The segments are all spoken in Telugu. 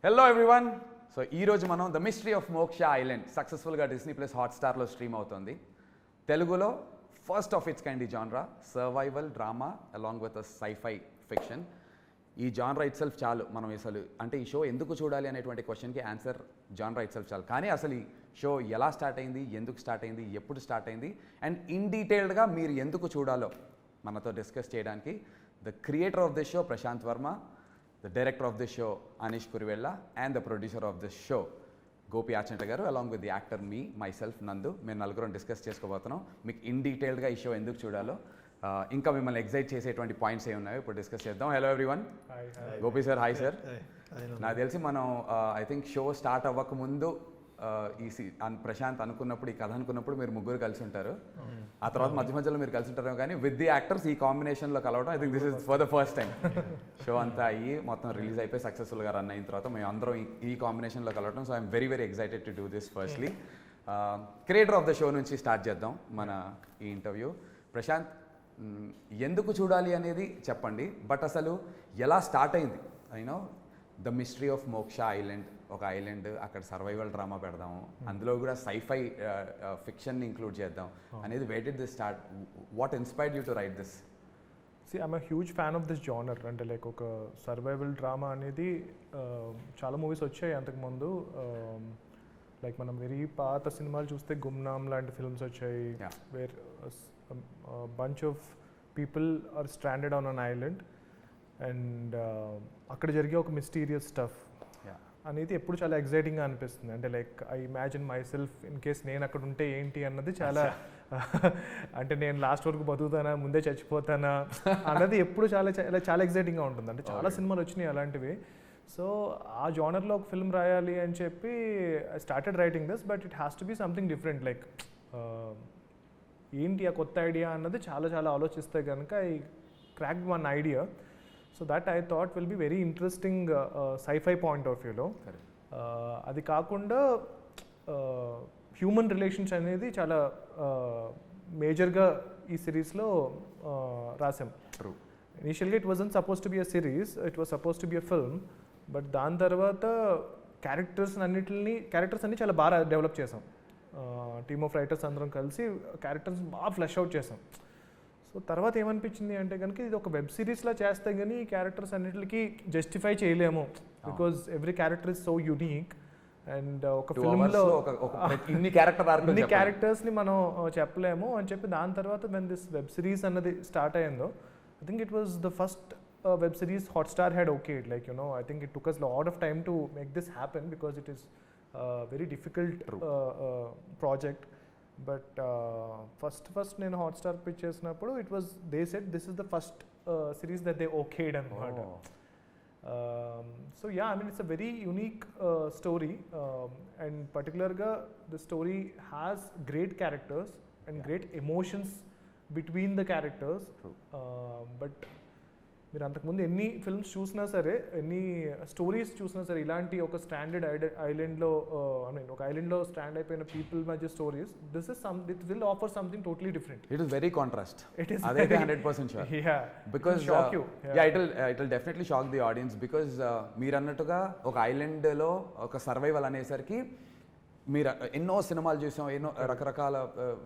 Hello everyone. సో ఈరోజు మనం the mystery of Moksha island సక్సెస్ఫుల్గా డిస్నీ ప్లస్ హాట్స్టార్లో స్ట్రీమ్ అవుతుంది. తెలుగులో ఫస్ట్ ఆఫ్ ఇట్స్ కైండ్ ఈ genre, survival drama along with sci fi fiction. ఈ జాన్రా ఇట్ సెల్ఫ్ చాలు. మనం అసలు అంటే ఈ షో ఎందుకు చూడాలి అనేటువంటి క్వశ్చన్కి ఆన్సర్ జాన్రా ఇట్ సెల్ఫ్ చాలు. కానీ అసలు ఈ షో ఎలా స్టార్ట్ అయింది, ఎందుకు స్టార్ట్ అయింది, ఎప్పుడు స్టార్ట్ అయింది అండ్ ఇన్ డీటెయిల్డ్గా మీరు ఎందుకు చూడాలో మనతో డిస్కస్ చేయడానికి the creator of this show Prasanth Varma, the director of this show Anish Kuruvilla and the producer of this show Gopi Achanta garu along with the actor myself Nandu. మేము నలుగురం డిస్కస్ చేసుకోబోతున్నాం. మీకు ఇన్ డీటెయిల్డ్గా ఈ షో ఎందుకు చూడాలో ఇంకా మిమ్మల్ని ఎగ్జైట్ చేసేటువంటి పాయింట్స్ ఏ ఉన్నాయో ఇప్పుడు డిస్కస్ చేద్దాం. Hello everyone. Gopi sir, hi sir. నాకు తెలిసి మనం ఐ థింక్ షో స్టార్ట్ అవ్వక ముందు ప్రశాంత్ అనుకున్నప్పుడు, ఈ కథ అనుకున్నప్పుడు మీరు ముగ్గురు కలిసి ఉంటారు. ఆ తర్వాత మధ్య మధ్యలో మీరు కలిసి ఉంటారు, కానీ విత్ ది యాక్టర్స్ ఈ కాంబినేషన్లో కలవడం I think this is for the first time. Show అంతా అయ్యి మొత్తం రిలీజ్ అయిపోయి సక్సెస్ఫుల్గా రన్ అయిన తర్వాత మేము అందరం ఈ కాంబినేషన్లో కలవడం. So I'm very very excited to do this. Firstly creator of the show నుంచి స్టార్ట్ చేద్దాం మన ఈ ఇంటర్వ్యూ. ప్రశాంత్, ఎందుకు చూడాలి అనేది చెప్పండి, బట్ అసలు ఎలా స్టార్ట్ అయింది? You know the mystery of Moksha island, ఒక ఐలాండ్, అక్కడ సర్వైవల్ డ్రామా పెడదాము, అందులో కూడా సైఫై ఫిక్షన్ని ఇంక్లూడ్ చేద్దాం అనేది. Where did this start? What inspired you to right this? I'm a huge fan of this genre. అంటే లైక్ ఒక సర్వైవల్ డ్రామా అనేది చాలా మూవీస్ వచ్చాయి అంతకుముందు. లైక్ మనం వెరీ పాత సినిమాలు చూస్తే గుమ్నామ్ లాంటి ఫిల్మ్స్ వచ్చాయి, where bunch of people are stranded on an island and అక్కడ జరిగే ఒక మిస్టీరియస్ స్టఫ్ అనేది ఎప్పుడు చాలా ఎగ్జైటింగ్గా అనిపిస్తుంది. అంటే like I imagine my self in case నేను అక్కడ ఉంటే ఏంటి అన్నది చాలా అంటే నేను లాస్ట్ వరకు బతుకుతానా, ముందే చచ్చిపోతానా అన్నది ఎప్పుడు చాలా చాలా ఎగ్జైటింగ్గా ఉంటుంది. అంటే చాలా సినిమాలు వచ్చినాయి అలాంటివి. సో ఆ జానర్లో ఒక ఫిల్మ్ రాయాలి అని చెప్పి I started writing this, but it has to be something different. Like ఏంటి ఆ కొత్త ఐడియా అన్నది చాలా చాలా ఆలోచిస్తే కనుక I cracked one idea. So that I thought will be very interesting sci fi point of వ్యూలో. అది కాకుండా హ్యూమన్ రిలేషన్స్ అనేది చాలా మేజర్గా ఈ సిరీస్లో రాసాం. ఇనిషియల్గా it wasn't suppose to be a series, it was suppose to be a film. But దాని తర్వాత క్యారెక్టర్స్ అన్ని చాలా బాగా డెవలప్ చేసాం. టీమ్ ఆఫ్ రైటర్స్ అందరం కలిసి క్యారెక్టర్స్ బాగా ఫ్లెష్ అవుట్ చేసాం. సో తర్వాత ఏమనిపించింది అంటే కనుక ఇది ఒక వెబ్ సిరీస్లా చేస్తే కానీ ఈ క్యారెక్టర్స్ అన్నిటికి జస్టిఫై చేయలేము, because every character is so unique. And ఒక ఫిల్మ్లో ఇన్ని క్యారెక్టర్స్ని మనం చెప్పలేము అని చెప్పి దాని తర్వాత వెన్ దిస్ వెబ్ సిరీస్ అన్నది స్టార్ట్ అయ్యిందో, I think it was the first web series Hotstar had okayed. Like, you know, I think it took us a lot of time to make this happen because it is a very difficult project. But first నేను హాట్స్టార్ పిచ్ చేసినప్పుడు it was they said this is the first series that they okayed అనమాట. So yeah, I mean it's a very unique story and పర్టికులర్గా the story has great characters and great emotions between the characters. But మీరు అంతకుముందు ఎన్ని ఫిల్మ్స్ చూసినా సరే, ఎన్ని స్టోరీస్ చూసినా సరే, ఇలాంటి ఒక స్టాండర్డ్ ఐలాండ్లో ఐ మీన్ ఒక ఐలాండ్లో స్టాండ్ అయిపోయిన పీపుల్ మధ్య stories, this is it will offer something totally different. It is very contrast. It is అదైతే 100% sure. Yeah, because it will definitely shock the audience. Because మీరు అన్నట్టుగా ఒక ఐలాండ్లో ఒక సర్వైవల్ అనేసరికి మీరు ఎన్నో సినిమాలు చూసాం, ఎన్నో రకరకాల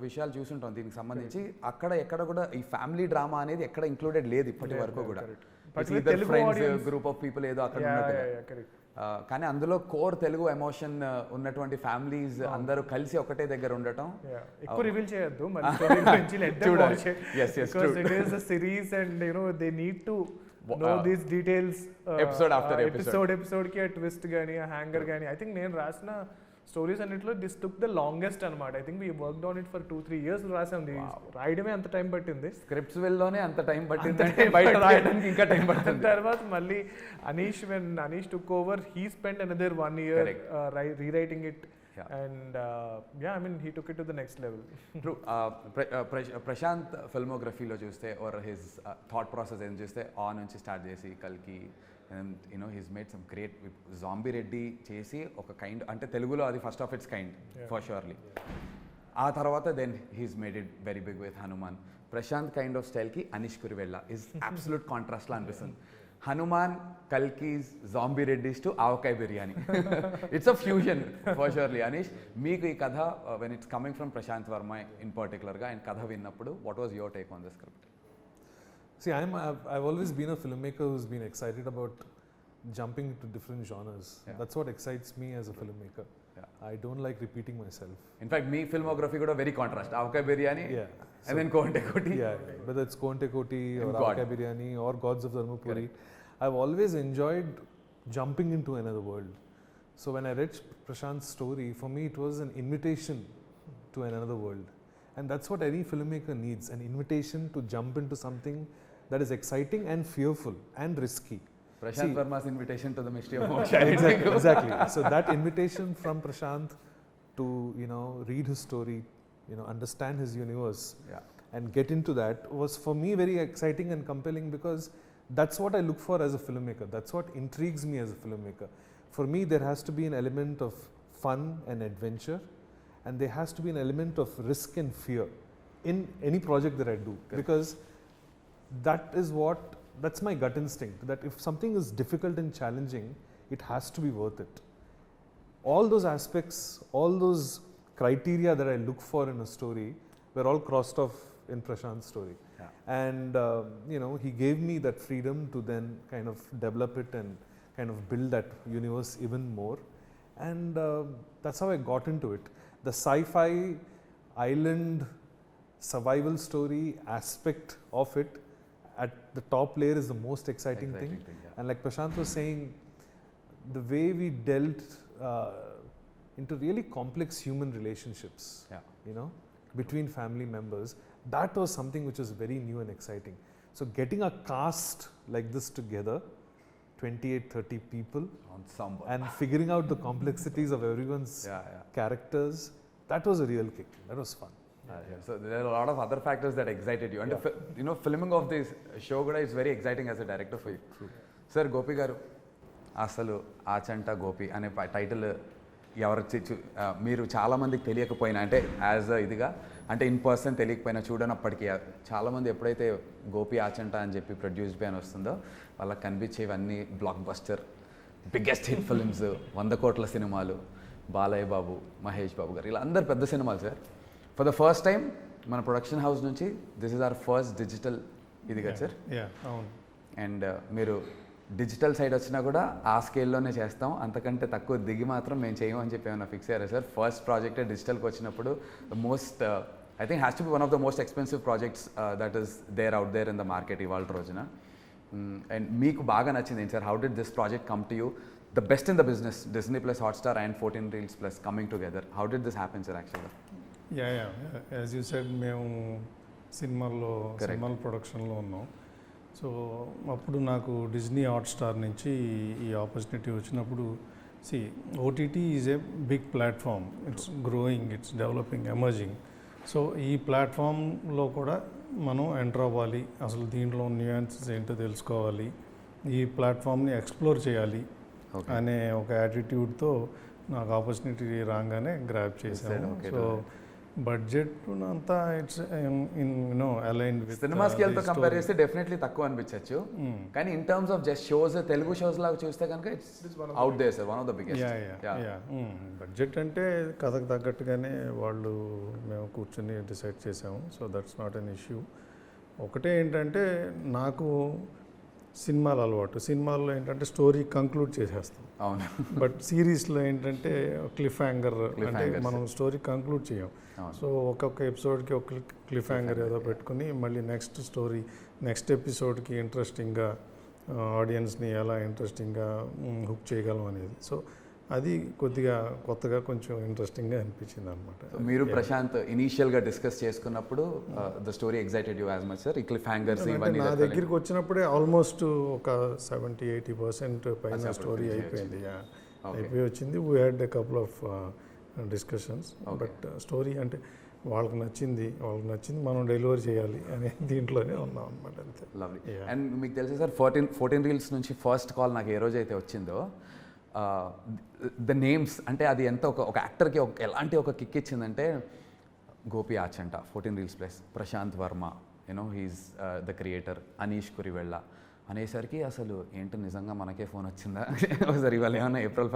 విషయాలు చూసుంటాం దీనికి సంబంధించి. అక్కడ ఎక్కడ కూడా ఈ ఫ్యామిలీ డ్రామా అనేది ఎక్కడ ఇంక్లూడెడ్ లేదు ఇప్పటి వరకు కూడా. గ్రూప్ ఆఫ్ పీపుల్ ఏదో అక్కడ ఉన్నట్టుగా, కానీ అందులో కోర్ తెలుగు ఎమోషన్ ఉన్నటువంటి ఫ్యామిలీస్ అందరూ కలిసి ఒకటే దగ్గర ఉండటం. ఎక్కువ రివీల్ చేయొద్దు series and you know they need to know these details episode కి ట్విస్ట్ గానీ హ్యాంగర్ గానీ. ఐ థింక్ నేను రాసిన స్టోరీస్ అన్నిట్లో దిస్ టుక్ ద లాంగెస్ట్ అనమాట. I think we worked on it for 2-3 years రాసాం. రాయడమే అంత టైం పట్టింది, స్క్రిప్ట్స్ వెళ్ళలోనే అంత టైం పట్టింది, బయట రాయడానికి ఇంకా టైం పట్టింది. తర్వాత మళ్ళీ when Anish took over, he spent another 1 year rewriting it. And yeah, I mean he took it to the next level. True. Prashanth filmographyలో చూస్తే or his thought process ఏం చూస్తే ఆన్ నుంచి స్టార్ట్ చేసి కల్కి, and you know he's made some great zombie Reddy చేసి ఒక కైండ్, అంటే తెలుగులో అది first of it's kind for surely. ఆ తర్వాత then he's made it very big with Hanuman. Prashanth kind of స్టైల్కి అనీష్ కురువెల్లా ఇస్ అబ్సల్యూట్ కాంట్రాస్ట్లా అనిపిస్తుంది. Hanuman Kalki's zombie Reddy's to Avakaya biryani. It's a fusion for surely. Anish, మీకు ఈ కథ when it's coming from Prashanth Varma in పర్టికులర్గా ఆయన కథ విన్నప్పుడు what was your take on the script? See, I've always been a filmmaker who's been excited about jumping into different genres. Yeah. That's what excites me as a filmmaker. Yeah. I don't like repeating myself. In fact, me filmography got a very contrast. Avkai biryani, Yeah. and then Konte Koti. Yeah, whether it's Konte Koti or And God. Avkai Biryani or Gods of Dharmapuri, I've always enjoyed jumping into another world. So when I read Prashanth's story, for me it was an invitation to another world. And that's what any filmmaker needs, an invitation to jump into something that is exciting and fearful and risky. Prashanth See, Varma's invitation to the Mystery of Moksha. Exactly. So that invitation from Prashanth to, read his story, understand his universe, Yeah. and get into that was for me very exciting and compelling, because that's what I look for as a filmmaker. That's what intrigues me as a filmmaker. For me, there has to be an element of fun and adventure, and there has to be an element of risk and fear in any project that I do. Correct. Because that's my gut instinct, that if something is difficult and challenging, it has to be worth it. All those aspects, all those criteria that I look for in a story were all crossed off in Prashanth's story. Yeah. And he gave me that freedom to then kind of develop it and kind of build that universe even more. And that's how I got into it. The sci-fi island survival story aspect of it at the top layer is the most exciting thing. Yeah. And like Prashanth was saying, the way we dealt into really complex human relationships, Yeah. between family members, that was something which was very new and exciting. So getting a cast like this together, 28, 30 people, Ensemble. and figuring out the complexities of everyone's Yeah. characters, that was a real kick. That was fun. So there are a lot of other factors that excited you. And filming of this show kuda is very exciting as a director for you. True. Sir, Gopi garu, అసలు ఆచంట గోపి అనే టైటిల్ ఎవరు మీరు చాలామందికి తెలియకపోయినా, అంటే యాజ్ ఇదిగా అంటే ఇన్ పర్సన్ తెలియకపోయినా చూడనప్పటికీ చాలామంది ఎప్పుడైతే గోపి ఆచంట అని చెప్పి ప్రొడ్యూస్డ్ బై అని వస్తుందో వాళ్ళకి కనిపించేవన్నీ blockbuster biggest hit films, 100 కోట్ల సినిమాలు, బాలయ్య బాబు, మహేష్ బాబు గారు, ఇలా అందరు పెద్ద సినిమాలు sir. For the first time మన ప్రొడక్షన్ హౌస్ నుంచి this is our first digital ఇది కదా సార్. అవును. అండ్ మీరు డిజిటల్ సైడ్ వచ్చినా కూడా ఆ స్కేల్లోనే చేస్తాం, అంతకంటే తక్కువ దిగి మాత్రం మేము చేయము అని చెప్పి ఏమైనా ఫిక్స్ అయ్యారా సార్? ఫస్ట్ ప్రాజెక్టే డిజిటల్కి వచ్చినప్పుడు most I think has to be one of the most expensive projects that is there out there in the market ఇవాళ రోజున. అండ్ మీకు బాగా నచ్చింది ఏంటి sir? How did this project come to you? The best in the business, Disney Plus Hotstar and 14 Reels Plus coming together. How did this happen, sir, actually? Yeah. As you said, మేము సినిమాల ప్రొడక్షన్లో ఉన్నాం. సో అప్పుడు నాకు డిజ్నీ హాట్స్టార్ నుంచి ఈ ఆపర్చునిటీ వచ్చినప్పుడు, OTT is a big platform, it's growing, it's developing, emerging. So ఈ ప్లాట్ఫామ్లో కూడా మనం ఎంటర్ అవ్వాలి, అసలు దీంట్లో న్యూయాన్సెస్ ఏంటో తెలుసుకోవాలి, ఈ ప్లాట్ఫామ్ని ఎక్స్ప్లోర్ చేయాలి అనే ఒక యాటిట్యూడ్తో నాకు ఆపర్చునిటీ రాగానే గ్రాబ్ చేశాను. సో బడ్జెట్ అంతా ఇట్స్ అలైన్ విత్ సినిమా స్కేల్తో కంపేర్ చేస్తే డెఫినెట్లీ తక్కువ అనిపించవచ్చు, కానీ in terms of just shows, Telugu shows లాగా చూస్తే కనుక it's out there sir, one of the biggest. Budget అంటే కథకు తగ్గట్టుగానే మేము కూర్చొని డిసైడ్ చేసాము. So that's not an issue. ఒకటే ఏంటంటే నాకు సినిమాలు అలవాటు, సినిమాల్లో ఏంటంటే స్టోరీ కంక్లూడ్ చేసేస్తాం. అవును. బట్ సిరీస్లో ఏంటంటే క్లిఫ్ హ్యాంగర్, అంటే మనం స్టోరీ కంక్లూడ్ చేయం. సో ఒక్కొక్క ఎపిసోడ్కి ఒక క్లిఫ్ హ్యాంగర్ ఏదో పెట్టుకుని మళ్ళీ నెక్స్ట్ ఎపిసోడ్కి ఇంట్రెస్టింగ్గా ఆడియన్స్ని ఎలా ఇంట్రెస్టింగ్గా హుక్ చేయగలం అనేది. సో అది కొద్దిగా కొత్తగా కొంచెం ఇంట్రెస్టింగ్గా అనిపించింది అనమాట. మీరు ప్రశాంత్ ఇనీషియల్గా డిస్కస్ చేసుకున్నప్పుడు the story excited you as much sir? ఈ క్లిఫ్ హ్యాంగర్స్ ఇవన్నీ నా దగ్గరికి వచ్చినప్పుడే ఆల్మోస్ట్ ఒక 70-80% పైన స్టోరీ అయిపోయింది, అయిపోయి వచ్చింది. We had a couple of discussions. But story అంటే వాళ్ళకి నచ్చింది, మనం డెలివరీ చేయాలి అనే దీంట్లోనే ఉన్నాం అనమాట, అంతే. లవ్లీ. అండ్ మీకు తెలుసా సార్, 14 రీల్స్ నుంచి ఫస్ట్ కాల్ నాకు ఏ రోజైతే వచ్చిందో, ద నేమ్స్ అంటే అది ఎంత ఒక యాక్టర్కి ఎలాంటి ఒక కిక్ ఇచ్చిందంటే, Gopi Achanta, 14 Reels Plus, Prashanth Varma, he's the creator, Anish Kuruvella, అనేసరికి అసలు ఏంటో నిజంగా మనకే ఫోన్ వచ్చిందా ఒకసారి ఇవాళ ఏమన్నా ఏప్రిల్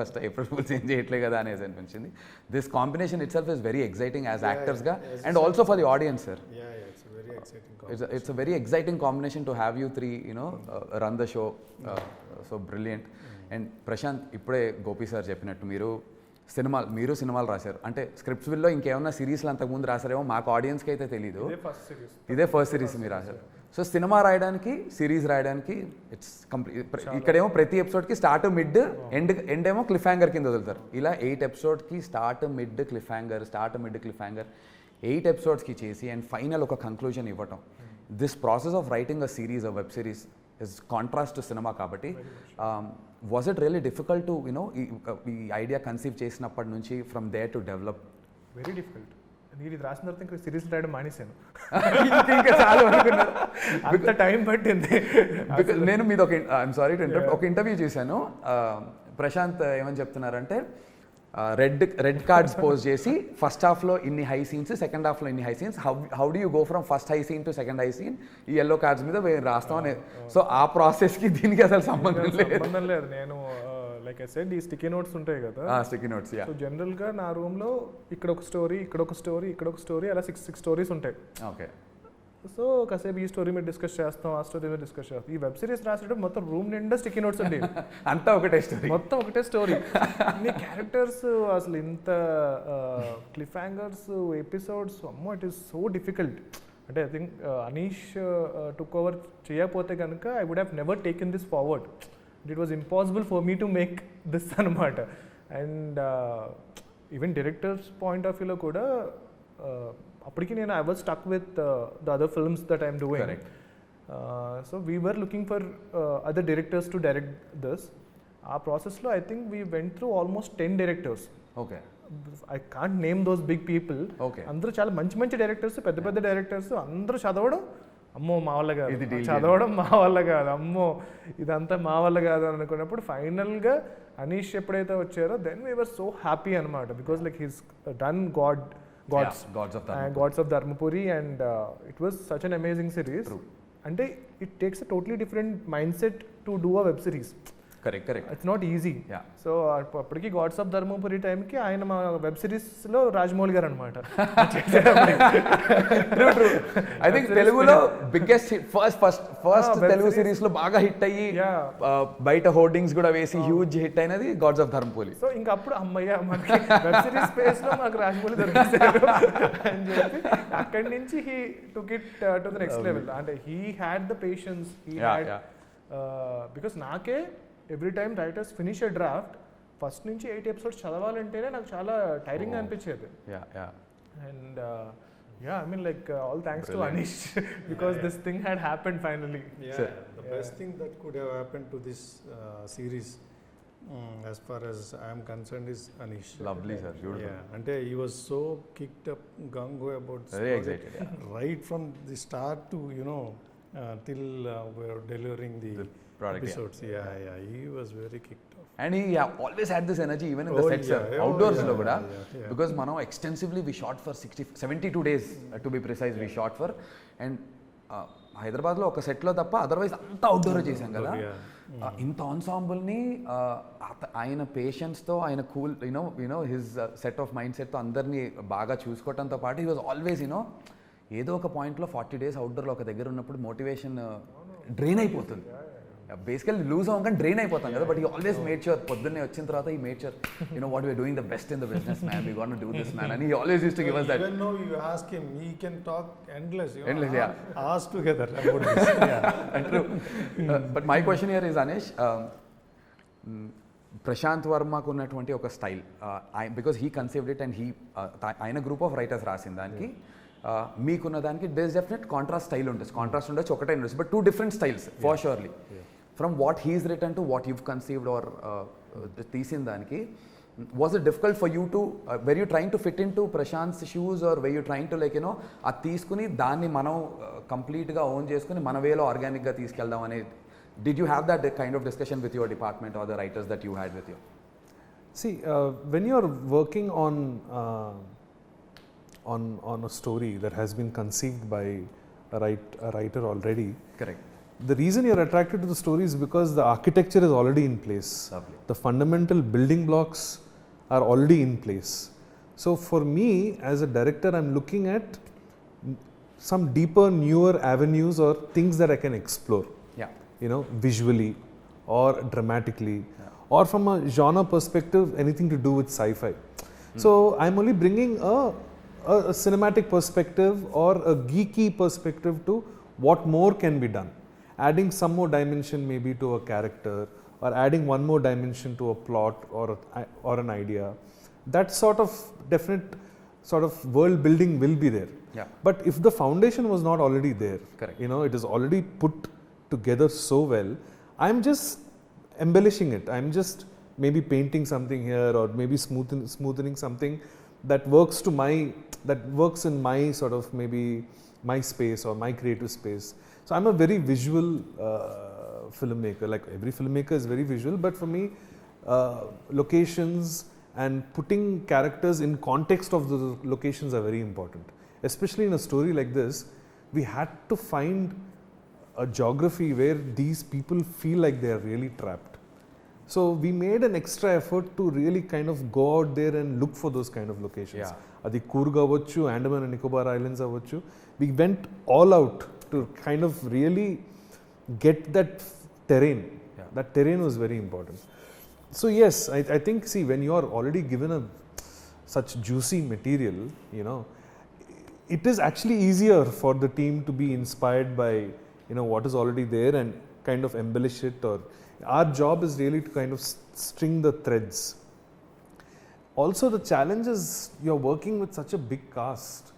ఫుల్ చేంజ్ చేయట్లే కదా అనేసి అనిపించింది. This combination itself is very exciting as యాక్టర్స్గా and also for the audience sir. It's a very exciting combination to have you three, run the show. So brilliant. And Prashanth, ఇప్పుడే గోపి సార్ చెప్పినట్టు మీరు సినిమాలు రాశారు అంటే స్క్రిప్ట్స్ విల్లో ఇంకేమన్నా సిరీస్లు అంతకుముందు రాశారేమో మాకు ఆడియన్స్కి అయితే తెలీదు. ఇదే ఫస్ట్ సిరీస్ మీరు రాశారు. సో సినిమా రాయడానికి సిరీస్ రాయడానికి ఇట్స్ కంప్లీట్. ఇక్కడేమో ప్రతి ఎపిసోడ్కి స్టార్ట్ మిడ్ ఎండ్ ఏమో క్లిఫ్ హ్యాంగర్ కింద వదులుతారు. ఇలా 8 ఎపిసోడ్కి స్టార్ట్ మిడ్ క్లిఫ్ హ్యాంగర్ 8 ఎపిసోడ్స్కి చేసి అండ్ ఫైనల్ ఒక కంక్లూజన్ ఇవ్వటం. This process of writing a series a web series is contrast to cinema కాబట్టి was it really difficult to ఈ ఐడియా కన్సీవ్ చేసినప్పటి నుంచి from there to develop? Very difficult. నేను ఇది రాసిన తర్వాత ఇంకా సిరీస్ రాయడం మానేశాను. ఇంకా చాలా అనుకున్నాను. అంత టైం పట్టింది. నేను మీద ఐఎమ్ సారీ టు ఇంటరప్ట్, ఒక ఇంటర్వ్యూ చూశాను. ప్రశాంత్ ఏమని చెప్తున్నారంటే రెడ్ కార్డ్స్ పోస్ట్ చేసి ఫస్ట్ హాఫ్లో ఇన్ని హై సీన్స్, సెకండ్ హాఫ్లో ఇన్ని high scenes, how do you go from first high scene to second high scene, ఈ ఎల్లో కార్డ్స్ మీద రాస్తాం అనేది. సో ఆ ప్రాసెస్కి దీనికి అసలు సంబంధం లేదు. నేను లైక్ ఐ సెడ్ ఈ స్టిక్కీ నోట్స్ ఉంటాయి కదా, స్టిక్కీ నోట్స్. సో జనరల్గా నా రూమ్లో ఇక్కడ ఒక స్టోరీ, ఇక్కడ ఒక స్టోరీ, ఇక్కడ ఒక స్టోరీ, అలా 6 స్టోరీస్ ఉంటాయి. ఓకే. సో కాసేపు ఈ స్టోరీ మీద డిస్కస్ చేస్తాం, ఆ స్టోరీ మీద డిస్కస్ చేస్తాం. ఈ వెబ్ సిరీస్ రాసేటప్పుడు మొత్తం రూమ్ నిండా స్టిక్కీ నోట్స్ ఉండేవి. అంతా ఒకటే స్టోరీ, మొత్తం ఒకటే స్టోరీ. అన్ని క్యారెక్టర్స్, అసలు ఇంత క్లిఫ్ హ్యాంగర్స్, ఎపిసోడ్స్, అమ్మో ఇట్ ఈస్ సో డిఫికల్ట్. అంటే I think Anish took over చేయకపోతే కనుక I would have never taken this forward. It was impossible for me to make this అనమాట. And even directors point of వ్యూలో కూడా అప్పటికి నేను I was stuck with the other films that I'm doing. So we were looking for other directors to direct this. ఆ ప్రాసెస్లో I think we went through almost 10 directors. Okay. I can't name those big people. అందరూ చాలా మంచి డైరెక్టర్స్, పెద్ద డైరెక్టర్స్. అందరూ చదవడం అమ్మో మా వల్ల కాదు, చదవడం మా వల్ల కాదు, అమ్మో ఇదంతా మా వల్ల కాదు అని అనుకున్నప్పుడు ఫైనల్గా అనీష్ ఎప్పుడైతే వచ్చారో then we were so happy అనమాట. Because like he's done Gods of Dharmapuri, and it was such an amazing series. True. And it takes a totally different mindset to do a web series. Correct. It's not easy. Yeah. So అప్పటికి గాడ్స్ ఆఫ్ ధర్మపురి టైంకి ఆయన మా వెబ్ సిరీస్లో రాజమౌళి గారు అనమాట. ఐ థింక్ తెలుగులో బిగ్గెస్ట్ ఫస్ట్ తెలుగు సిరీస్ లో బాగా హిట్ అయ్యి బయట హోర్డింగ్స్ కూడా వేసి హ్యూజ్ హిట్ అయినది గాడ్స్ ఆఫ్ ధర్మపురి. సో ఇంకా అప్పుడు అమ్మయ్య మనకి వెబ్ సిరీస్ స్పేస్ లో మాకు రాజమౌళి దొరికేశారు అని చెప్పి అక్కడి నుంచి he took it to the next level. అంటే he had the patience, he had because నాకే every time writers finish a draft first నుంచి 8 ఎపిసోడ్స్ చదవాలంటేనే నాకు చాలా టైరింగ్ అనిపించేది. And I mean like all thanks to Anish because this thing had happened finally. The best thing that could have happened to this series as far as I am concerned is Anish. Lovely sir, beautiful. Ante he was so kicked up gung-ho about very excited, right from the start to till we are delivering the product, episodes. He was very kicked off. And he always had this energy even in the sets, outdoors lo kuda, because mano extensively we shot for 72 days to be precise, we shot for, and హైదరాబాద్లో ఒక సెట్లో తప్ప అదర్వైజ్ అంతా అవుట్డోర్ చేశాం కదా. ఇంత ఆన్సాంబుల్ని ఆయన పేషెన్స్తో, ఆయన cool his set of mind సెట్తో అందరినీ బాగా చూసుకోవడంతో పాటు హీ వాజ్ ఆల్వేస్ ఏదో ఒక పాయింట్లో 40 days అవుట్డోర్లో ఒక దగ్గర ఉన్నప్పుడు మోటివేషన్ డ్రైన్ అయిపోతుంది. బేసికల్లీ లూజ్ అవ్వగానే డ్రైన్ అయిపోతాం కదా, but he always made sure పొద్దున్నే వచ్చిన తర్వాత ఈ made sure what we're doing the best in the business man, we gonna do this man, and he always used to give us that. Even though you ask him, he can talk endless, ask together about this. And true. But my question here is, Anish, Prashanth వర్మకు ఉన్నటువంటి ఒక style, because he conceived it and he ఆయన గ్రూప్ ఆఫ్ రైటర్స్ రాసిన దానికి మీకున్న దానికి there is definite contrast style ఉంటుంది. కాంట్రాస్ట్ ఉండొచ్చు, ఒకటే ఉండొచ్చు, but 2 different styles for surely. From what he's written to what you've conceived or తీసిన దానికి, was it difficult for you to were you trying to fit into Prashanth's shoes, or were you trying to like అది తీసుకుని దాన్ని మనం కంప్లీట్గా ఓన్ చేసుకుని మన వేలో ఆర్గానిక్గా తీసుకెళ్దాం అనేది? Did you have that kind of discussion with your department or the writers that you had with you? See, when you're working on a story that has been conceived by a writer already, correct, the reason you're attracted to the story is because the architecture is already in place. Lovely. The fundamental building blocks are already in place. So for me as a director, I'm looking at some deeper, newer avenues or things that I can explore. Yeah. You know, visually or dramatically, or from a genre perspective, anything to do with sci-fi. So I'm only bringing a cinematic perspective or a geeky perspective to what more can be done. Adding some more dimension maybe to a character, or adding one more dimension to a plot or an idea. That sort of definite sort of world building will be there. Yeah. But if the foundation was not already there, Correct. you know, it is already put together so well, I'm just embellishing it. I'm just maybe painting something here, or maybe smoothening something that works in my sort of maybe my space or my creative space. So I'm a very visual filmmaker. Like every filmmaker is very visual, but for me, locations and putting characters in context of the locations are very important. Especially in a story like this, we had to find a geography where these people feel like they are really trapped. So we made an extra effort to really kind of go out there and look for those kind of locations. Yeah. Adi Coorg avachchu, Andaman and Nicobar Islands avachchu. We went all out to kind of really get that terrain. Yeah. That terrain was very important. So yes, I think, see, when you are already given such juicy material, you know, it is actually easier for the team to be inspired by, you know, what is already there and kind of embellish it. Or our job is really to kind of string the threads. Also, the challenge is you're working with such a big cast,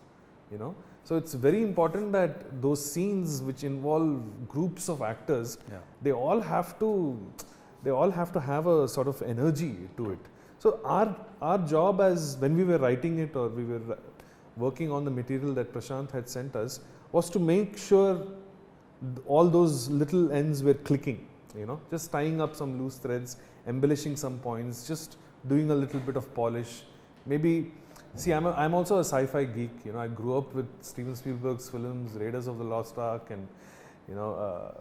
you know. So it's very important that those scenes which involve groups of actors, they all have to have a sort of energy to it. So our job, as when we were writing it or we were working on the material that Prashanth had sent us, was to make sure all those little ends were clicking, you know, just tying up some loose threads, embellishing some points, just doing a little bit of polish. Maybe, see, I'm also a sci-fi geek, you know. I grew up with Steven Spielberg's films, Raiders of the Lost Ark, and you know,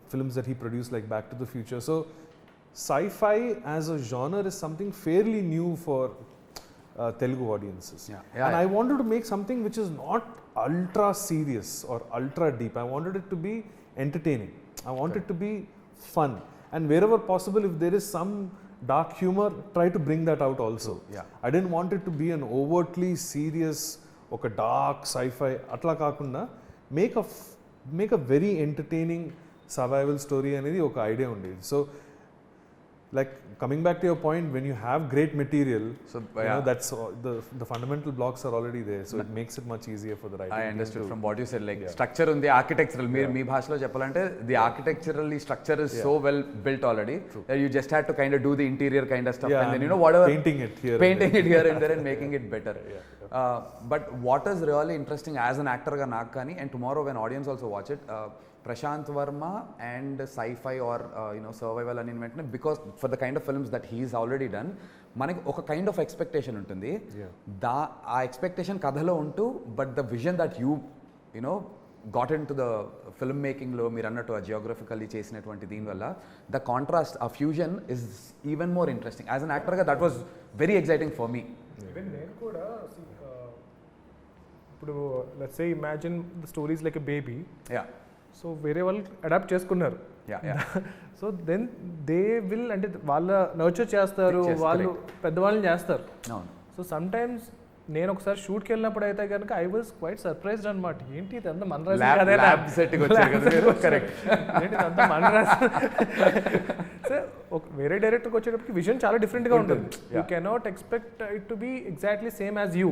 films that he produced like Back to the Future. So sci-fi as a genre is something fairly new for Telugu audiences. And I wanted to make something which is not ultra serious or ultra deep. I wanted it to be entertaining. I want it to be fun. And wherever possible, if there is some dark humor, try to bring that out also. I didn't want it to be an overtly serious, oka dark sci-fi. Atla kaakunda, make a very entertaining survival story anedi oka idea undi. So, like, coming back to your point, when you have great material, so you know, that's the fundamental blocks are already there, so it makes it much easier for the writing. I understood from what you said, like structure on the architectural, me bhashalo cheppalante, the architecturally structure is so well built already that you just had to kind of do the interior kind of stuff, and then, you know, whatever, painting it here and there and making it better. But what is really interesting as an actor ga నాకు కానీ, and tomorrow when audience also watch it, Prashanth Varma and sci-fi or you know, survival అని వెంటనే, because for the kind of films that he's already done, మనకి ఒక కైండ్ ఆఫ్ ఎక్స్పెక్టేషన్ ఉంటుంది. ఆ ఎక్స్పెక్టేషన్ కథలో ఉంటూ, but the vision that you know got into the film మేకింగ్లో మీరు అన్నట్టు ఆ జియోగ్రఫికల్లీ చేసినటువంటి దీనివల్ల ద కాంట్రాస్ట్, ఆ fusion is even more interesting. As an యాక్టర్గా that was very exciting for me. నేను కూడా ఇప్పుడు let's say imagine the stories like a baby. So వేరే వాళ్ళు అడాప్ట్ చేసుకున్నారు. సో దెన్ దే విల్, అంటే వాళ్ళ నర్చర్ చేస్తారు, వాళ్ళు పెద్దవాళ్ళని చేస్తారు. సో సమ్ టైమ్స్ నేను ఒకసారి షూట్కి వెళ్ళినప్పుడు అయితే కనుక ఐ వాజ్ క్వైట్ సర్ప్రైజ్డ్ అనమాట. ఏంటి ఇదంతా మన వేరే డైరెక్టర్కి వచ్చేటప్పటికి విజన్ చాలా డిఫరెంట్గా ఉంటుంది. You cannot expect it to be exactly same as you,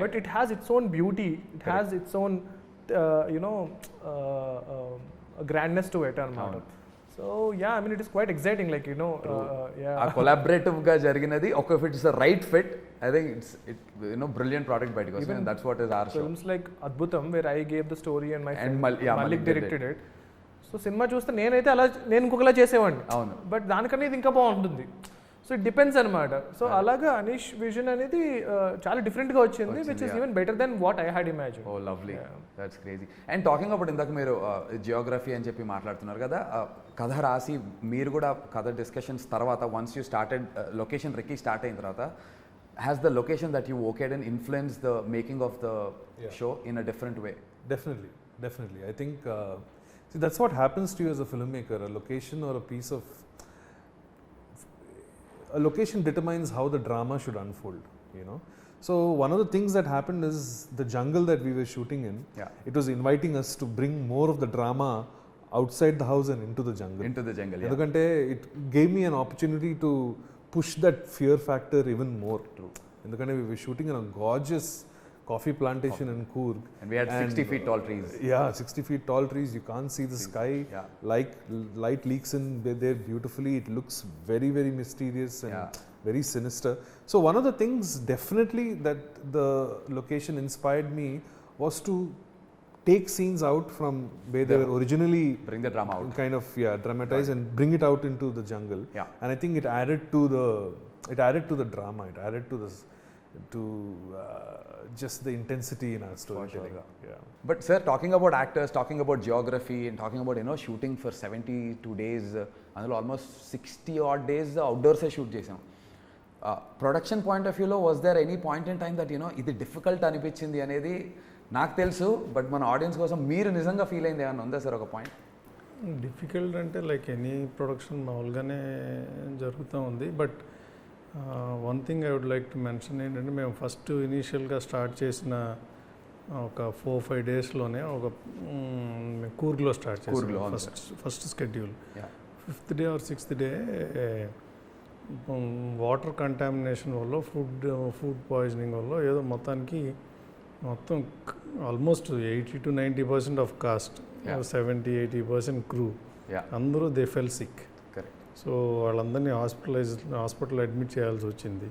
but it has its own beauty, it has its own grandness to it anamata. So yeah, I mean, it is quite exciting, like, you know, a collaborative ga jariginadi, okay, if it's the right fit, I think it's you know, brilliant product by because, and that's what is our show. Films like Adbhutam, where I gave the story and my friend Malik directed it. So cinema చూస్తే నేనైతే అలా నేను ఇంకొకలా చేసేవాడిని, బట్ దానికన్నా ఇది ఇంకా బాగుంటుంది. సో ఇట్ డిపెండ్స్ అనమాట. సో అలాగా అనీష్ విజన్ అనేది చాలా డిఫరెంట్గా వచ్చింది, which is even better than what I had imagine. Oh lovely, that's crazy. And talking about ఇందాక మీరు జియోగ్రఫీ అని చెప్పి మాట్లాడుతున్నారు కదా, కథ రాసి మీరు కూడా కథ డిస్కషన్స్ తర్వాత once you started location recce start అయిన తర్వాత has the location that you okayed and influence the making of the show in a different way? Definitely. I think see, that's what happens to you as a filmmaker. A location or a piece of a location determines how the drama should unfold, you know. So one of the things that happened is the jungle that we were shooting in, it was inviting us to bring more of the drama outside the house and into the jungle. Endukante it gave me an opportunity to push that fear factor even more. True. Endukante we were shooting in a gorgeous coffee plantation in Coorg. And we had 60 feet tall trees. Yeah, 60 feet tall trees. You can't see the sky. Like light leaks in there beautifully. It looks very, very mysterious and very sinister. So one of the things definitely that the location inspired me was to take scenes out from where they were originally, bring the drama out, kind of dramatize and bring it out into the jungle. And I think it added to the drama. It added to this just the intensity in our storytelling. But sir, talking about actors, talking about geography, and talking about shooting for 72 days, అందులో almost 60 odd days outdoors shoot చేసాం. ప్రొడక్షన్ పాయింట్ ఆఫ్ వ్యూలో was there any point in time that ఇది డిఫికల్ట్ అనిపించింది అనేది నాకు తెలుసు, బట్ మన ఆడియన్స్ కోసం మీరు నిజంగా ఫీల్ అయింది ఏమన్నా ఉందా సార్ ఒక పాయింట్? డిఫికల్ట్ అంటే లైక్ ఎనీ ప్రొడక్షన్ మామూలుగానే జరుగుతూ ఉంది. But one thing I would like to mention ఏంటంటే, మేము ఫస్ట్ ఇనీషియల్గా స్టార్ట్ చేసిన ఒక 4-5 డేస్లోనే ఒక కూర్గ్లో స్టార్ట్ చేసాం first schedule. 5th day or 6th day water contamination వల్ల ఫుడ్ పాయిజనింగ్ వల్ల ఏదో మొత్తం almost 80 to 90% of cost, 70-80% crew అందరూ దే ఫెల్ సిక్. సో వాళ్ళందరినీ హాస్పిటల్ అడ్మిట్ చేయాల్సి వచ్చింది.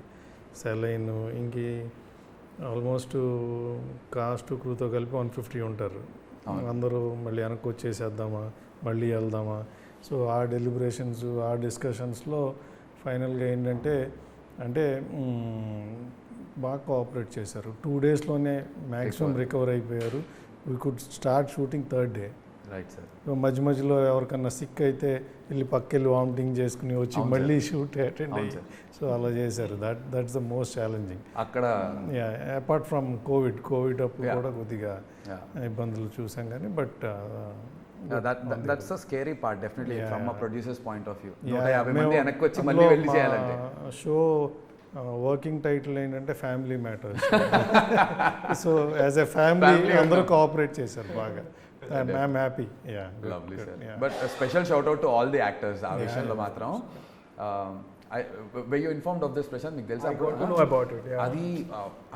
సెలైన్ ఇంకి ఆల్మోస్ట్ కాస్ట్ క్రూతో కలిపి 150 ఉంటారు. అందరూ మళ్ళీ వెనక్కి వచ్చేసేద్దామా, మళ్ళీ వెళ్దామా. సో ఆ డెలిబరేషన్స్, ఆ డిస్కషన్స్లో ఫైనల్గా ఏంటంటే బాగా కోఆపరేట్ చేశారు. 2 daysలోనే మ్యాక్సిమం రికవర్ అయిపోయారు. We could start shooting 3rd day. Right sir. మధ్యలో ఎవరికన్నా సిక్ అయితే వెళ్ళి పక్కెళ్ళి వామిటింగ్ చేసుకుని వచ్చి మళ్ళీ షూట్ అటెండ్ అయ్యి, సో అలా చేశారు. దట్స్ ద మోస్ట్ ఛాలెంజింగ్ అక్కడ. అపార్ట్ ఫ్రమ్ కోవిడ్ అప్పుడు కూడా కొద్దిగా ఇబ్బందులు చూసాం కానీ, but that's the scary part definitely from a producer's point of view. 150 మంది వెనక్కి వచ్చి మళ్ళీ వెళ్ళి చేయాలంటే. షో వర్కింగ్ టైటిల్ ఏంటంటే family matters. So as a family అందరూ కోఆపరేట్ చేశారు బాగా. I'm happy. Yeah. Lovely, sir. But a special shout out to all the actors. ఆ విషయంలో మాత్రం were you informed of this, Prashanth? మీకు తెలుసా? I got to know about it. అది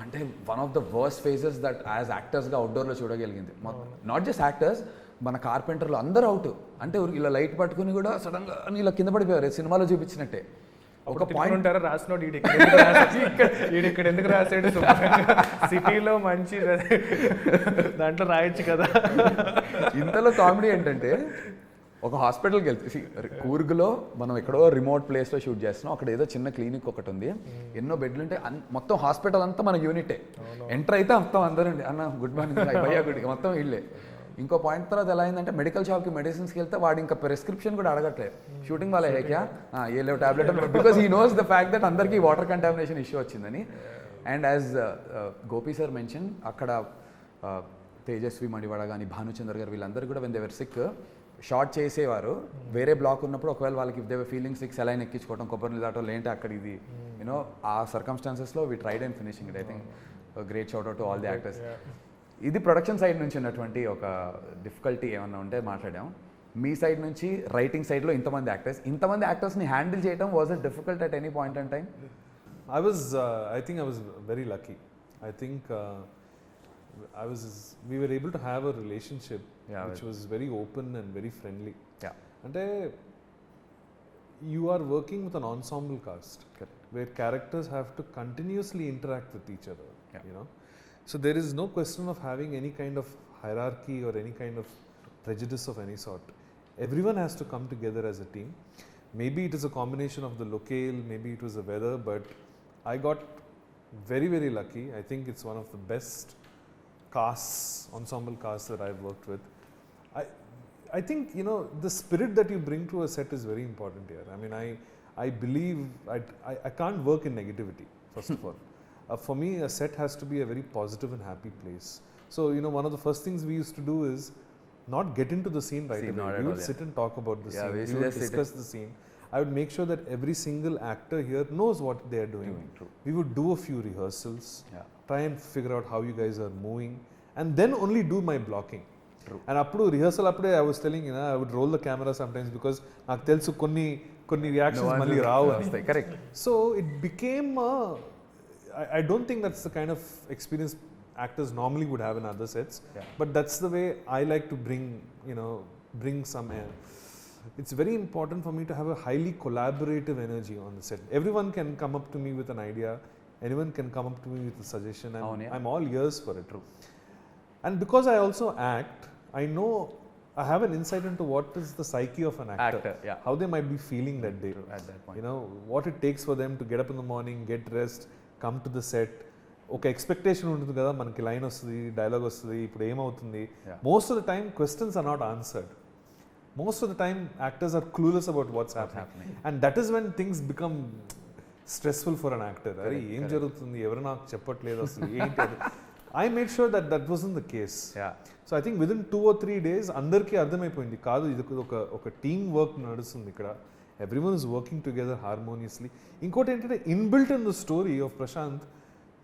అంటే one of the worst phases that as actors గా అవుట్డోర్లో చూడగలిగింది. నాట్ జస్ట్ యాక్టర్స్, మన కార్పెంటర్లు అందరూ అవుట్. అంటే ఇలా లైట్ పట్టుకుని కూడా సడన్గా ఇలా కింద పడిపోయారు, సినిమాలో చూపించినట్టే. ఒక పాయింట్ ఉంటారా, రాసినోడు ఇక్కడ ఎందుకు రాసాడు, సిటీలో మంచి దాంట్లో రాయొచ్చు కదా. ఇంతలో కామెడీ ఏంటంటే, ఒక హాస్పిటల్కి వెళ్తే కూర్గ్లో మనం ఎక్కడో రిమోట్ ప్లేస్లో షూట్ చేస్తున్నాం. అక్కడ ఏదో చిన్న క్లినిక్ ఒకటి ఉంది, ఎన్నో బెడ్లు ఉంటాయి, మొత్తం హాస్పిటల్ అంతా మన యూనిటే. ఎంటర్ అయితే మొత్తం అందరండి అన్న గుడ్ మార్నింగ్ భయ్యా గుడికి మొత్తం వీళ్ళే. ఇంకో పాయింట్ తర్వాత ఎలా అయిందంటే, మెడికల్ షాప్కి మెడిసిన్స్కి వెళ్తే వాడు ఇంకా ప్రిస్క్రిప్షన్ కూడా అడగట్లేదు. షూటింగ్ వాళ్ళే హేక్యా ఏ లేవు tablet, because he knows the fact that అందరికీ వాటర్ కంటామినేషన్ ఇష్యూ వచ్చిందని. And as Gopi sir mention, అక్కడ తేజస్వి మడివాడ కానీ భానుచందర్ గారు వీళ్ళందరూ కూడా when they were sick shoot చేసేవారు. వేరే బ్లాక్ ఉన్నప్పుడు ఒకవేళ వాళ్ళకి if they were feeling sick saline ఎక్కించుకోవడం, కొబ్బరి దాటో లేంటే అక్కడ ఇది ఆ సర్కమ్స్టాన్సెస్లో we tried and finishing it. I think great shout out to all the actors. ఇది ప్రొడక్షన్ సైడ్ నుంచి ఉన్నటువంటి ఒక డిఫికల్టీ ఏమన్నా ఉంటే మాట్లాడాం. మీ సైడ్ నుంచి రైటింగ్ సైడ్లో ఇంతమంది యాక్టర్స్ని హ్యాండిల్ చేయడం was it difficult at any point in time? I think I was very lucky. I think we were able to have a relationship which was very open and very friendly. Ante you are working with an ensemble cast where characters have to continuously interact with each other, you know. So there is no question of having any kind of hierarchy or any kind of prejudice of any sort. Everyone has to come together as a team. Maybe it is a combination of the locale, maybe it was the weather, but I got very, very lucky. I think it's one of the best casts, ensemble casts that I've worked with. I think, you know, the spirit that you bring to a set is very important here. I mean, I believe I can't work in negativity, first of all. For me, a set has to be a very positive and happy place. So, you know, one of the first things we used to do is not get into the scene right away. We would sit and talk about the scene. We would discuss the scene. I would make sure that every single actor here knows what they are doing. We would do a few rehearsals, try and figure out how you guys are moving, and then only do my blocking. And appudu rehearsal appude I was telling, you know, I would roll the camera sometimes because నాకు తెలుసు కొన్ని reactions మళ్ళీ రావు అని. Correct. So it became I don't think that's the kind of experience actors normally would have in other sets, but that's the way I like to bring some air. It's very important for me to have a highly collaborative energy on the set. Everyone can come up to me with an idea, anyone can come up to me with a suggestion, and I'm all ears for it. And because I also act, I know I have an insight into what is the psyche of an actor, how they might be feeling that day. At that point. You know, what it takes for them to get up in the morning, get dressed, come to the set. ఒక ఎక్స్పెక్టేషన్ ఉంటుంది కదా, మనకి లైన్ వస్తుంది, డైలాగ్ వస్తుంది, ఇప్పుడు ఏమవుతుంది. Most of the time questions are not answered. Most of the time actors are clueless about what's happening. And that is when things become stressful for an actor. అరే ఏం జరుగుతుంది, ఎవరు నాకు చెప్పట్లేదు అసలు ఏంటి. I made sure that that wasn't the case. So I think within 2 or 3 days అందరికీ అర్థమైపోయింది, కాదు ఇది ఒక టీమ్ వర్క్ నడుస్తుంది ఇక్కడ. Everyone is working together harmoniously. ఇంకోటి ఏంటంటే inbuilt in the story of Prasanth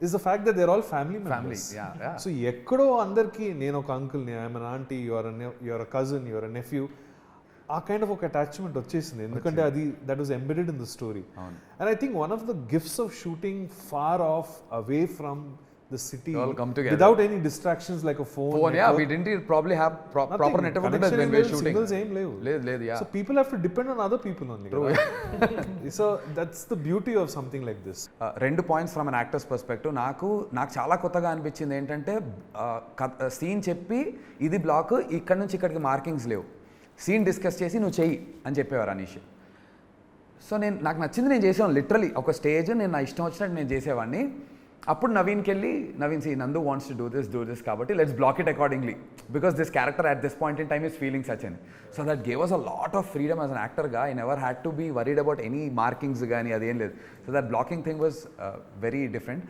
is the fact that they're all family members. So ekkado andarki nenu oka uncle ni, I'm an auntie, you're a cousin, you're a nephew, ఆ kind of ఒక అటాచ్మెంట్ వచ్చేసింది, ఎందుకంటే అది that was embedded in the story. And I think one of the gifts of shooting far off away from the city, all come together without any distractions like a phone. We didn't probably have proper network when we were shooting. Signals aim levu. So people have to depend on other people only. So that's the beauty of something like this. రెండు points from an actors perspective. నాకు చాలా కొత్తగా అనిపించింది ఏంటంటే, సీన్ చెప్పి ఇది బ్లాక్, ఇక్కడ నుంచి ఇక్కడికి మార్కింగ్స్ లేవు, సీన్ డిస్కస్ చేసి నువ్వు చెయ్యి అని చెప్పేవారు అనీష్. సో నాకు నచ్చింది నేను చేసేవాడిని. లిటరలీ ఒక స్టేజ్ నేను నా ఇష్టం వచ్చినట్టు నేను చేసేవాడిని. అప్పుడు నవీన్కి వెళ్ళి, Naveen see Nandu wants to do this కాబట్టి let's block it accordingly, because this character at this point in time is feeling such అని. So that gave us a lot of freedom as an యాక్టర్గా. I never had to be worried about any markings కానీ అదేం లేదు. So that blocking thing was very different.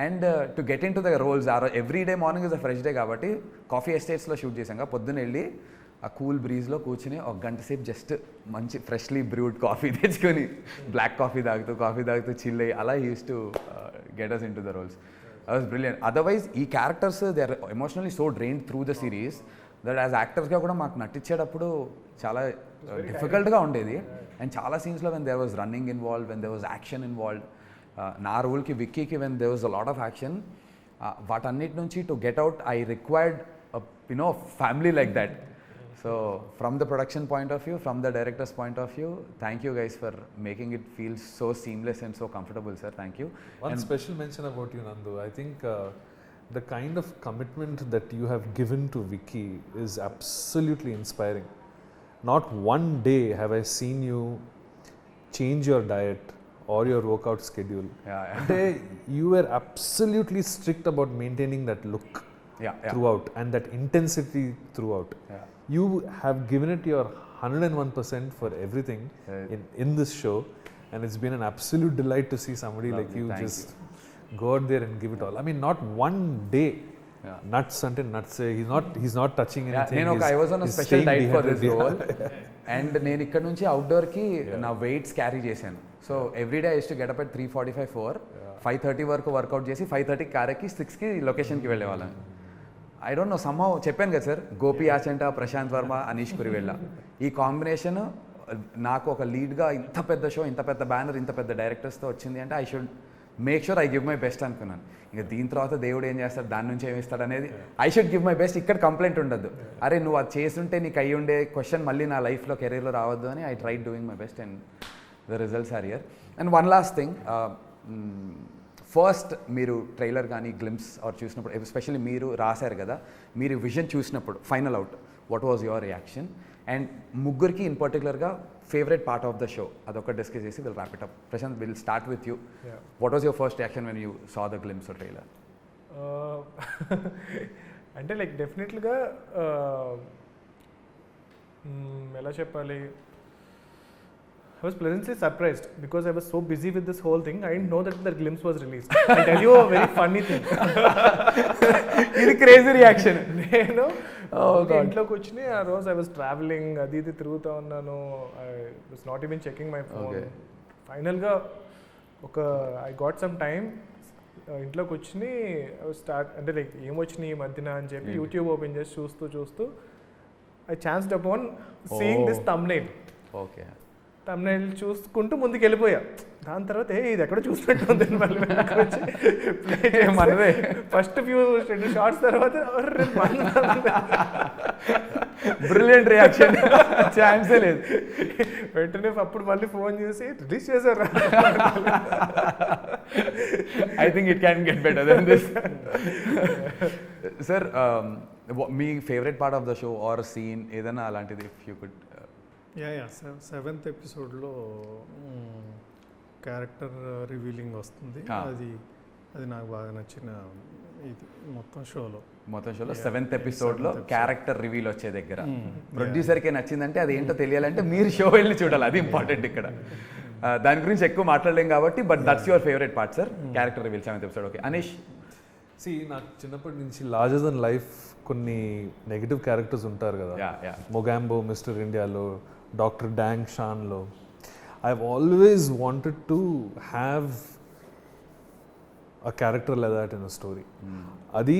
And to get into the roles every day morning is a fresh day కాబట్టి కాఫీ ఎస్టేట్స్లో షూట్ చేశాక పొద్దున్న వెళ్ళి ఆ కూల్ బ్రీజ్లో కూర్చుని ఒక గంట సేపు జస్ట్ మంచి ఫ్రెష్లీ బ్రూడ్ కాఫీ తెచ్చుకొని బ్లాక్ కాఫీ తాగుతూ చిల్ అయ్యి అలా use to get us into the roles. That was brilliant. Otherwise, ఈ characters they are emotionally so drained through the series that as actors గా కూడా మాకు నటించేటప్పుడు చాలా డిఫికల్ట్గా ఉండేది. అండ్ చాలా సీన్స్లో when there was running involved, when there was action involved, నా రోల్కి విక్కీకి when there was a lot of action, వాటన్నిటి నుంచి to get out I required a family like that. So from the production point of view, from the director's point of view, thank you guys for making it feel so seamless and so comfortable, sir. Thank you. One special mention about you, Nandu. I think the kind of commitment that you have given to Vicky is absolutely inspiring. Not one day have I seen you change your diet or your workout schedule. You were absolutely strict about maintaining that look throughout and that intensity throughout. You have given it your 101% for everything in this show, and it's been an absolute delight to see somebody like you just go out there and give it all. I mean, not one day nuts until nuts. He's not touching anything. I was on a special diet for this role, and నేను ఇక్కడ నుంచి అవుట్డోర్కి నా వెయిట్స్ క్యారీ చేశాను. So everyday I use to get up at 3:45, 4, 5:30 వరకు వర్కౌట్ చేసి 5:30 కారెక్కి 6కి లొకేషన్కి వెళ్ళేవాళ్ళం. ఐ డోంట్ నో, సమ్హౌ చెప్పాను కదా సార్, గోపి ఆచంట, ప్రశాంత్ వర్మ, అనీష్ కురివెల్ల, ఈ కాంబినేషన్ నాకు ఒక లీడ్గా ఇంత పెద్ద షో, ఇంత పెద్ద బ్యానర్, ఇంత పెద్ద డైరెక్టర్స్తో వచ్చింది అంటే I should make sure I give my best అనుకున్నాను. ఇంకా దీని తర్వాత దేవుడు ఏం చేస్తాడు, దాని నుంచి ఏమి ఇస్తాడు అనేది I should give my best. ఇక్కడ కంప్లైంట్ ఉండద్దు, అరే నువ్వు అది చేస్తుంటే నీకు అయ్యి ఉండే క్వశ్చన్ మళ్ళీ నా లైఫ్లో, కెరీర్లో రావద్దు అని I try doing my best and the results are here. And one last thing, first మీరు ట్రైలర్ కానీ గ్లిమ్స్ ఆర్ చూసినప్పుడు, ఎస్పెషల్లీ మీరు రాశారు కదా, మీరు విజన్ చూసినప్పుడు final out, what was your reaction? And ముగ్గురికి ఇన్ పర్టికులర్గా favourite part of the show అదొక డిస్కస్ చేసి will wrap it up. Prasanth, will start with you. What was your first reaction when you saw the glimpse of trailer? అంటే లైక్ డెఫినెట్లీగా ఎలా చెప్పాలి, I was pleasantly surprised because I was so busy with this whole thing. I didn't know that the glimpse was released. I'll tell you a very funny thing. ఇది క్రేజీ రియాక్షన్. నేను ఇంట్లోకి వచ్చి ఆ రోజు ఐ వాజ్ ట్రావెలింగ్, అది ఇది తిరుగుతూ ఉన్నాను. I was not even checking my phone. ఫైనల్గా ఐ గాట్ సమ్ టైమ్, ఇంట్లోకి వచ్చి స్టార్ట్ అంటే లైక్ ఏమొచ్చినాయి ఈ మధ్యన అని చెప్పి యూట్యూబ్ ఓపెన్ చేసి చూస్తూ I chanced upon seeing this thumbnail. Okay, thumbnail చూసుకుంటూ ముందుకు వెళ్ళిపోయా. దాని తర్వాత ఇది ఎక్కడ చూసినట్టు ఉంది మనదే. ఫస్ట్ ఫ్యూ షార్ట్స్ తర్వాత బ్రిలియంట్ రియాక్షన్, ఛాన్సే లేదు. వెంటనే అప్పుడు మళ్ళీ ఫోన్ చేసి రిలీజ్ చేశారు. I think it can get better than this. Sir, మీ favourite part of the show or scene ఏదైనా అలాంటిది ఇఫ్ యూ కుడ్? సెవెంత్ ఎపిసోడ్లో క్యారెక్టర్ రివీలింగ్ వస్తుంది. అది నాకు బాగా నచ్చిన ఇది మొత్తం షోలో సెవెంత్ ఎపిసోడ్లో క్యారెక్టర్ రివీల్ వచ్చే దగ్గర ప్రొడ్యూసర్కే నచ్చిందంటే అది ఏంటో తెలియాలంటే మీరు షో వెళ్ళి చూడాలి, అది ఇంపార్టెంట్ ఇక్కడ. దాని గురించి ఎక్కువ మాట్లాడలేం కాబట్టి, but that's your favourite part sir, character reveal seventh episode. Okay, Anish. నాకు చిన్నప్పటి నుంచి లార్జర్ దెన్ లైఫ్ కొన్ని నెగిటివ్ క్యారెక్టర్స్ ఉంటారు కదా, మొగాంబో మిస్టర్ ఇండియాలో, డాక్టర్ డాంగ్ షాన్లో. I always wanted to have a character like that in a story. అది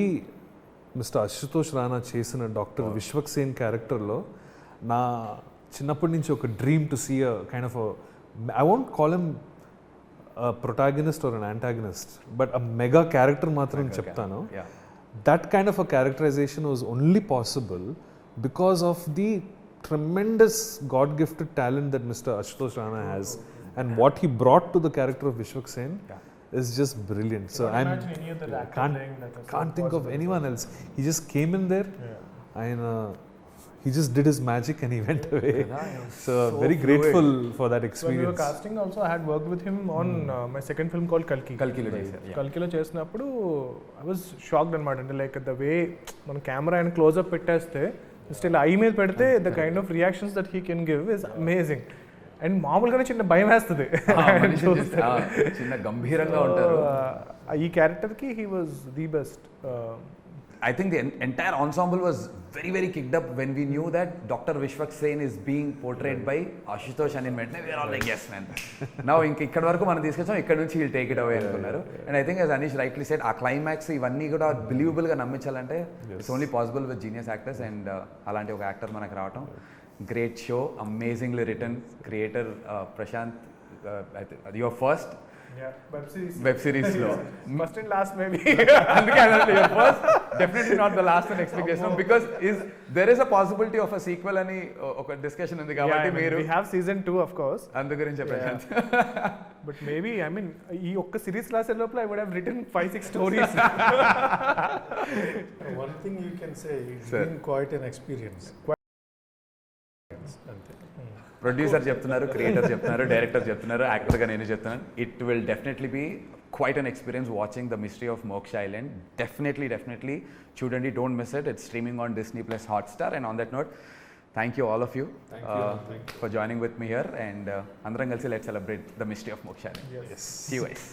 మిస్టర్ అశుతోష్ రాణా చేసిన డాక్టర్ విశ్వక్సేన్ క్యారెక్టర్లో నా చిన్నప్పటి నుంచి ఒక dream to see a kind of I won't call him protagonist or an antagonist, but a mega character మాత్రం చెప్తాను. That kind of a characterization was only possible because of the tremendous God-gifted talent that Mr. Ashutosh Rana has, and what he brought to the character of Vishwak-Sen is just brilliant. So I can't think of anyone else. He just came in there and he just did his magic and he went away. So very grateful for that experience. When we were casting also, I had worked with him on my second film called Kalki. Kalkilo చేసినప్పుడు I was shocked అనమాట. అంటే లైక్ ద వే మన కెమెరా అండ్ క్లోజ్అప్ పెట్టేస్తే స్టిల్ ఐ మీద పెడితే the kind of reactions that he can give is amazing. And మామూలుగానే చిన్న భయం వేస్తుంది, చిన్న గంభీరంగా ఉంటారు. ఈ క్యారెక్టర్కి he was the best. I think the entire ensemble was very, very kicked up when we knew that Dr. Vishwak-Sen is being portrayed by Ashutosh and in Medne. We are all like, yes, man. Now, ikkada varaku మనం తీసుకొచ్చాం, ఇక్కడ నుంచి he'll take it away అనుకున్నారు. And I think as Anish rightly said, ఆ క్లైమాక్స్ ఇవన్నీ కూడా బిలీవబుల్గా నమ్మించాలంటే it's only possible with genius actors, and అలాంటి ఒక యాక్టర్ మనకు రావటం. Great show, amazingly written, creator Prashanth, your first web series లో ఫస్ట్ అండ్ లాస్ట్ మేబీ. అందుకే your first, definitely not the last and expectation, because there is a possibility of a sequel అని ఒక డిస్కషన్ ఉంది కాబట్టి మీరు we have season 2 of course. అందు గురించి Prashanth. But maybe I mean ఈ ఒక్క సిరీస్ లాసే లోపల I would have written 5-6 stories. One thing you can say, it's been quite an experience. Producer చెప్తున్నారు, క్రియేటర్ చెప్తున్నారు, డైరెక్టర్ చెప్తున్నారు, యాక్టర్గా నేను చెప్తున్నాను. It will definitely be quite an experience watching the mystery of Moksha island. Definitely చూడండి, don't miss it. It's streaming on Disney+ Hotstar. And on that note, thank you all of you for joining with me here, and అందరం కలిసి let's celebrate the mystery of Moksha Island. Yes. See you guys.